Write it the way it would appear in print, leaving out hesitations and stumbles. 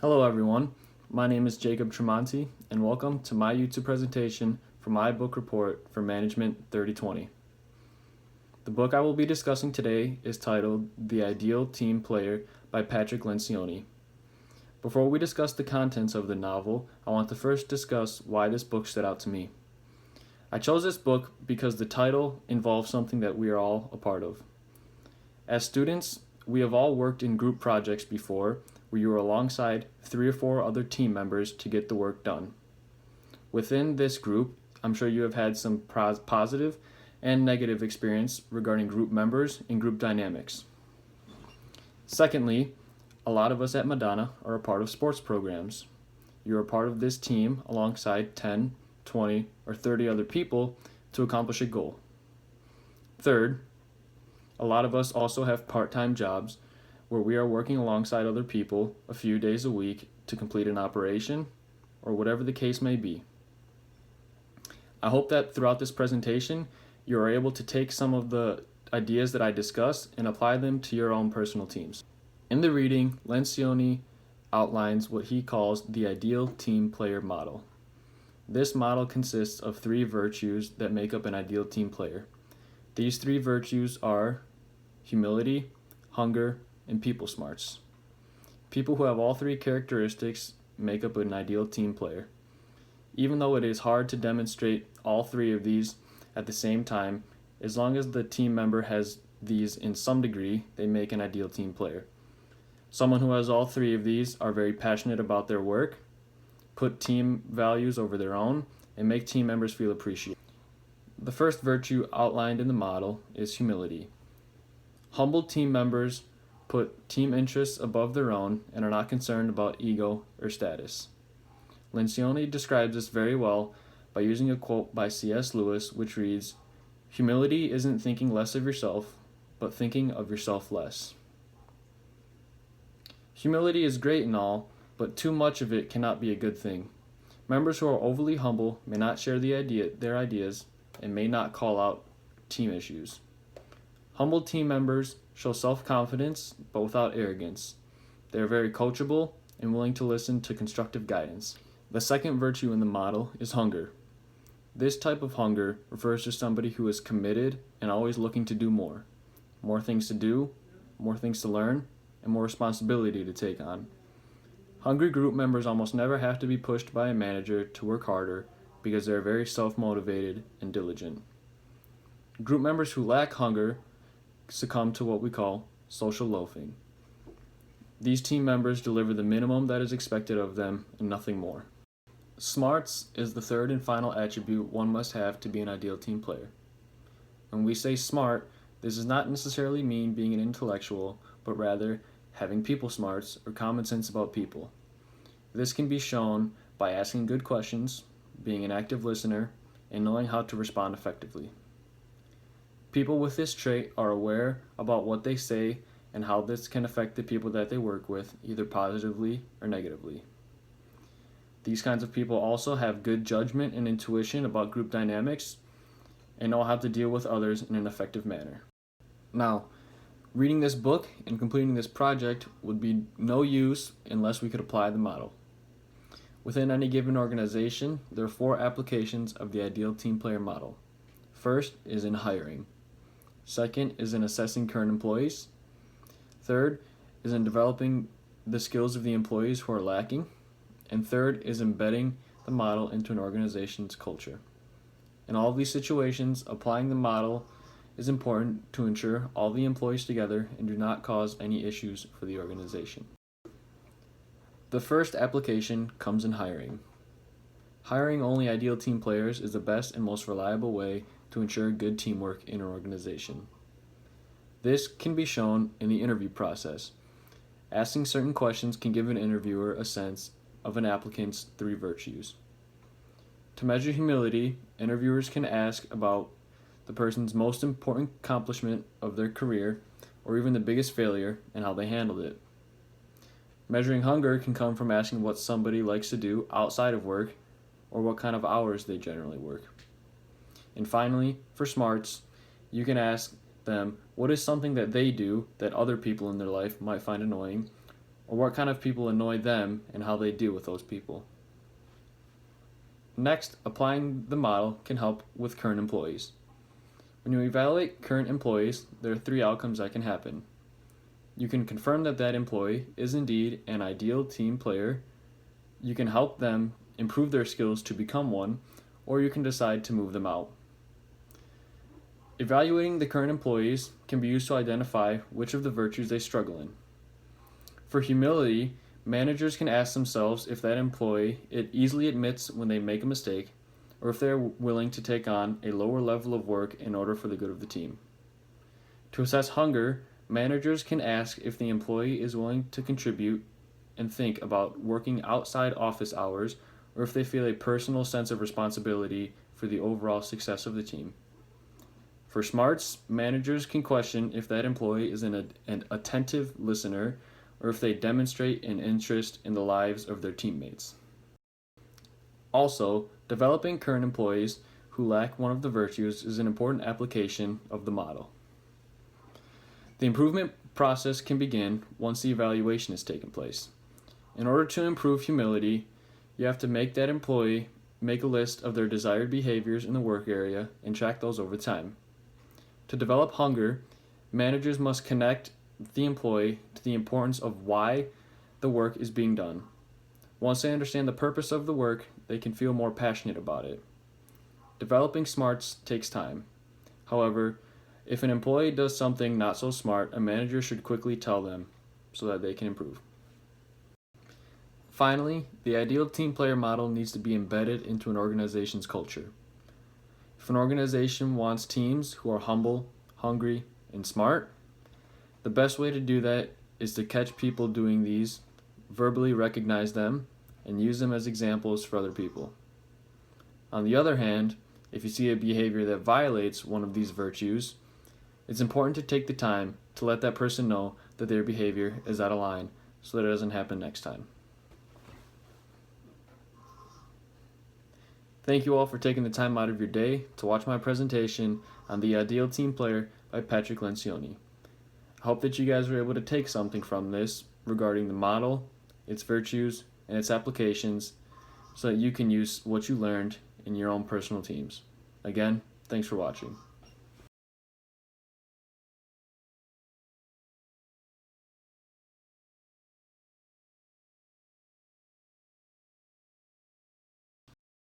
Hello everyone, my name is Jacob Tremonti and welcome to my YouTube presentation for my book report for Management 3020. The book I will be discussing today is titled The Ideal Team Player by Patrick Lencioni. Before we discuss the contents of the novel, I want to first discuss why this book stood out to me. I chose this book because the title involves something that we are all a part of. As students, we have all worked in group projects before where you are alongside 3 or 4 other team members to get the work done. Within this group, I'm sure you have had some positive and negative experience regarding group members and group dynamics. Secondly, a lot of us at Madonna are a part of sports programs. You're a part of this team alongside 10, 20, or 30 other people to accomplish a goal. Third, a lot of us also have part-time jobs where we are working alongside other people a few days a week to complete an operation or whatever the case may be. I hope that throughout this presentation you are able to take some of the ideas that I discuss and apply them to your own personal teams. In the reading, Lencioni outlines what he calls the ideal team player model. This model consists of 3 virtues that make up an ideal team player. These 3 virtues are humility, hunger, and people smarts. People who have all 3 characteristics make up an ideal team player. Even though it is hard to demonstrate all 3 of these at the same time, as long as the team member has these in some degree, they make an ideal team player. Someone who has all 3 of these are very passionate about their work, put team values over their own, and make team members feel appreciated. The first virtue outlined in the model is humility. Humble team members put team interests above their own and are not concerned about ego or status. Lencioni describes this very well by using a quote by C.S. Lewis, which reads, "Humility isn't thinking less of yourself, but thinking of yourself less." Humility is great and all, but too much of it cannot be a good thing. Members who are overly humble may not share their ideas and may not call out team issues. Humble team members show self-confidence, but without arrogance. They are very coachable and willing to listen to constructive guidance. The second virtue in the model is hunger. This type of hunger refers to somebody who is committed and always looking to do more. More things to do, more things to learn, and more responsibility to take on. Hungry group members almost never have to be pushed by a manager to work harder because they are very self-motivated and diligent. Group members who lack hunger succumb to what we call social loafing. These team members deliver the minimum that is expected of them and nothing more. Smarts is the third and final attribute one must have to be an ideal team player. When we say smart, this does not necessarily mean being an intellectual, but rather having people smarts or common sense about people. This can be shown by asking good questions, being an active listener, and knowing how to respond effectively. People with this trait are aware about what they say and how this can affect the people that they work with, either positively or negatively. These kinds of people also have good judgment and intuition about group dynamics and know how to deal with others in an effective manner. Now, reading this book and completing this project would be no use unless we could apply the model. Within any given organization, there are 4 applications of the ideal team player model. First is in hiring. Second is in assessing current employees. Third is in developing the skills of the employees who are lacking. And third is embedding the model into an organization's culture. In all of these situations, applying the model is important to ensure all the employees together and do not cause any issues for the organization. The first application comes in hiring. Hiring only ideal team players is the best and most reliable way to ensure good teamwork in an organization. This can be shown in the interview process. Asking certain questions can give an interviewer a sense of an applicant's 3 virtues. To measure humility, interviewers can ask about the person's most important accomplishment of their career or even the biggest failure and how they handled it. Measuring hunger can come from asking what somebody likes to do outside of work or what kind of hours they generally work. And finally, for smarts, you can ask them what is something that they do that other people in their life might find annoying, or what kind of people annoy them and how they deal with those people. Next, applying the model can help with current employees. When you evaluate current employees, there are 3 outcomes that can happen. You can confirm that that employee is indeed an ideal team player, you can help them improve their skills to become one, or you can decide to move them out. Evaluating the current employees can be used to identify which of the virtues they struggle in. For humility, managers can ask themselves if that employee easily admits when they make a mistake, or if they're willing to take on a lower level of work in order for the good of the team. To assess hunger, managers can ask if the employee is willing to contribute and think about working outside office hours, or if they feel a personal sense of responsibility for the overall success of the team. For smarts, managers can question if that employee is an attentive listener, or if they demonstrate an interest in the lives of their teammates. Also, developing current employees who lack one of the virtues is an important application of the model. The improvement process can begin once the evaluation has taken place. In order to improve humility, you have to make that employee make a list of their desired behaviors in the work area and track those over time. To develop hunger, managers must connect the employee to the importance of why the work is being done. Once they understand the purpose of the work, they can feel more passionate about it. Developing smarts takes time. However, if an employee does something not so smart, a manager should quickly tell them so that they can improve. Finally, the ideal team player model needs to be embedded into an organization's culture. If an organization wants teams who are humble, hungry, and smart, the best way to do that is to catch people doing these, verbally recognize them, and use them as examples for other people. On the other hand, if you see a behavior that violates one of these virtues, it's important to take the time to let that person know that their behavior is out of line so that it doesn't happen next time. Thank you all for taking the time out of your day to watch my presentation on The Ideal Team Player by Patrick Lencioni. I hope that you guys were able to take something from this regarding the model, its virtues, and its applications so that you can use what you learned in your own personal teams. Again, thanks for watching.